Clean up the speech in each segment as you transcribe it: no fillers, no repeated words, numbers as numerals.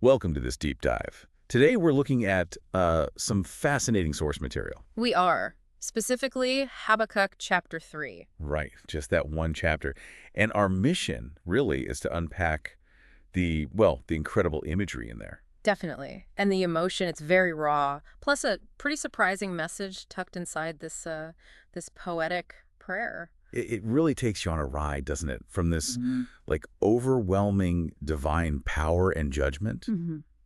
Welcome to this deep dive. Today we're looking at some fascinating source material. We are. Specifically, Habakkuk chapter 3. Right, just that one chapter. And our mission really is to unpack the incredible imagery in there. Definitely. And the emotion, it's very raw. Plus a pretty surprising message tucked inside this poetic prayer. It really takes you on a ride, doesn't it? From this Mm-hmm. overwhelming divine power and judgment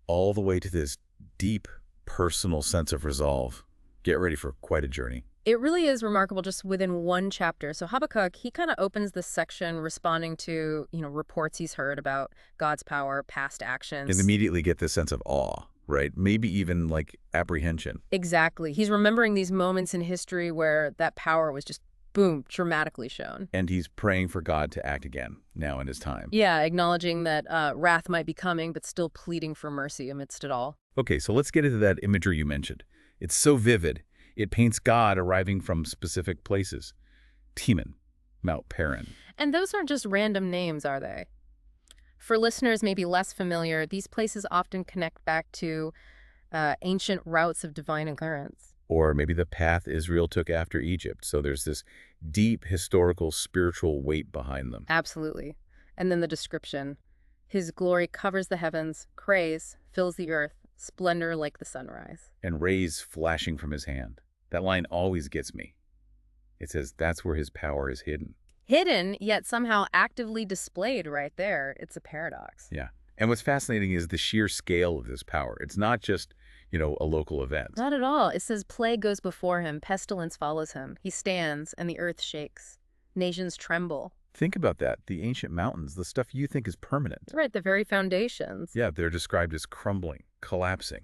all the way to this deep personal sense of resolve. Get ready for quite a journey. It really is remarkable just within one chapter. So Habakkuk, he kind of opens this section responding to, reports he's heard about God's power, past And actions. immediately get this sense of awe, right? Maybe even like apprehension. Exactly. He's remembering these moments in history where that power was just, boom, dramatically shown. And he's praying for God to act again now in his time. Yeah, acknowledging that wrath might be coming, but still pleading for mercy amidst it all. Okay, so let's get into that imagery you mentioned. It's so vivid. It paints God arriving from specific places. Teman, Mount Paran. And those aren't just random names, are they? For listeners maybe less familiar, these places often connect back to ancient routes of divine occurrence. Or maybe the path Israel took after Egypt. So there's this deep historical, spiritual weight behind them. Absolutely. And then the description. His glory covers the heavens, praise fills the earth, splendor like the sunrise. And rays flashing from his hand. That line always gets me. It says that's where his power is hidden. Hidden, yet somehow actively displayed right there. It's a paradox. Yeah. And what's fascinating is the sheer scale of this power. It's not just, a local event. Not at all. It says plague goes before him, pestilence follows him. He stands, and the earth shakes. Nations tremble. Think about that. The ancient mountains, the stuff you think is permanent. Right, the very foundations. Yeah, they're described as crumbling, collapsing.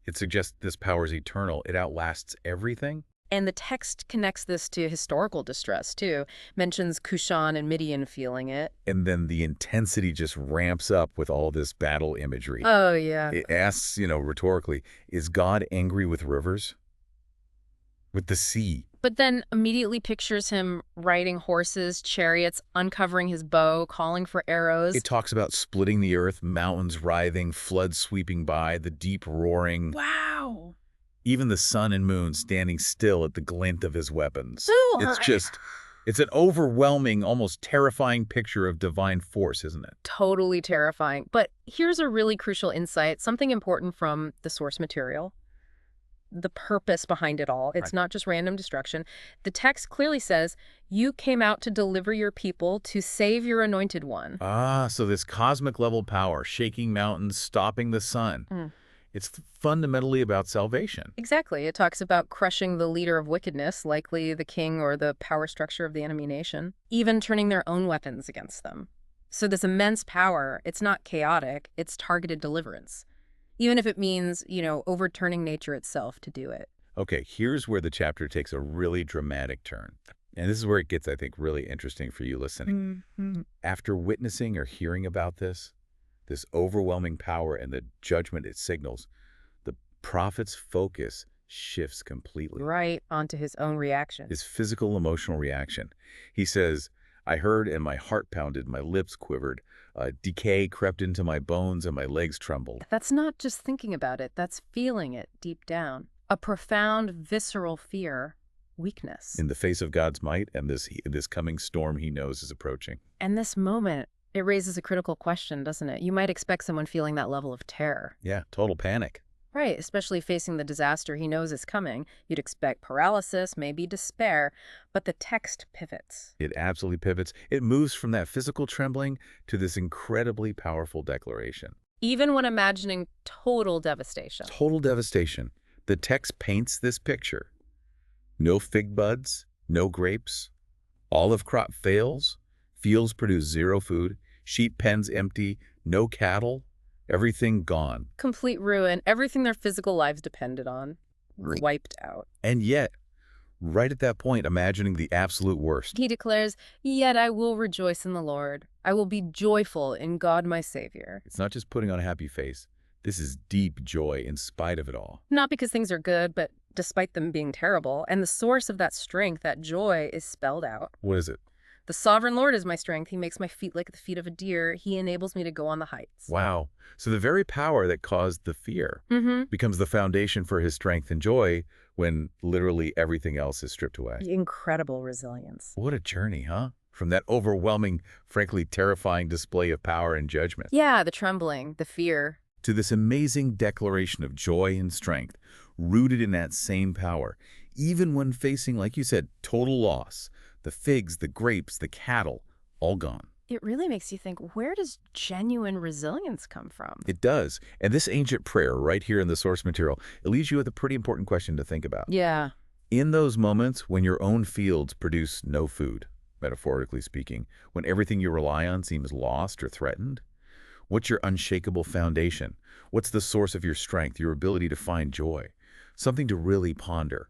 It suggests this power is eternal. It outlasts everything. And the text connects this to historical distress, too. Mentions Cushan and Midian feeling it. And then the intensity just ramps up with all this battle imagery. Oh, yeah. It asks, rhetorically, is God angry with rivers? With the sea? But then immediately pictures him riding horses, chariots, uncovering his bow, calling for arrows. It talks about splitting the earth, mountains writhing, floods sweeping by, the deep roaring. Wow. Even the sun and moon standing still at the glint of his weapons. Ooh. It's an overwhelming, almost terrifying picture of divine force, isn't it? Totally terrifying. But here's a really crucial insight, something important from the source material. The purpose behind it all. It's not just random destruction. The text clearly says, you came out to deliver your people, to save your anointed one. Ah, so this cosmic level power, shaking mountains, stopping the sun. It's fundamentally about salvation. Exactly. It talks about crushing the leader of wickedness, likely the king or the power structure of the enemy nation, even turning their own weapons against them. So this immense power, it's not chaotic, it's targeted deliverance. Even if it means, overturning nature itself to do it. Okay, here's where the chapter takes a really dramatic turn. And this is where it gets, I think, really interesting for you listening. After witnessing or hearing about this overwhelming power and the judgment it signals, the prophet's focus shifts completely. Right onto his own reaction. His physical, emotional reaction. He says, I heard and my heart pounded, my lips quivered, decay crept into my bones and my legs trembled. That's not just thinking about it, that's feeling it deep down. A profound, visceral fear, weakness. In the face of God's might and this coming storm he knows is approaching. And this moment, it raises a critical question, doesn't it? You might expect someone feeling that level of terror. Yeah, total panic. Right, especially facing the disaster he knows is coming. You'd expect paralysis, maybe despair, but the text pivots. It absolutely pivots. It moves from that physical trembling to this incredibly powerful declaration. Even when imagining total devastation. Total devastation. The text paints this picture. No fig buds, no grapes. Olive crop fails. Fields produce zero food. Sheep pens empty. No cattle. Everything gone. Complete ruin. Everything their physical lives depended on. Wiped out. And yet, right at that point, imagining the absolute worst. He declares, yet I will rejoice in the Lord. I will be joyful in God my Savior. It's not just putting on a happy face. This is deep joy in spite of it all. Not because things are good, but despite them being terrible. And the source of that strength, that joy, is spelled out. What is it? The sovereign Lord is my strength. He makes my feet like the feet of a deer. He enables me to go on the heights. Wow. So the very power that caused the fear Mm-hmm. becomes the foundation for his strength and joy when literally everything else is stripped away. Incredible resilience. What a journey, huh? From that overwhelming, frankly terrifying display of power and judgment Yeah, the trembling, the fear. to this amazing declaration of joy and strength rooted in that same power, even when facing, like you said, total loss. The figs, the grapes, the cattle, all gone. It really makes you think, where does genuine resilience come from? It does. And this ancient prayer right here in the source material, it leaves you with a pretty important question to think about. Yeah. In those moments when your own fields produce no food, metaphorically speaking, when everything you rely on seems lost or threatened, what's your unshakable foundation? What's the source of your strength, your ability to find joy? Something to really ponder.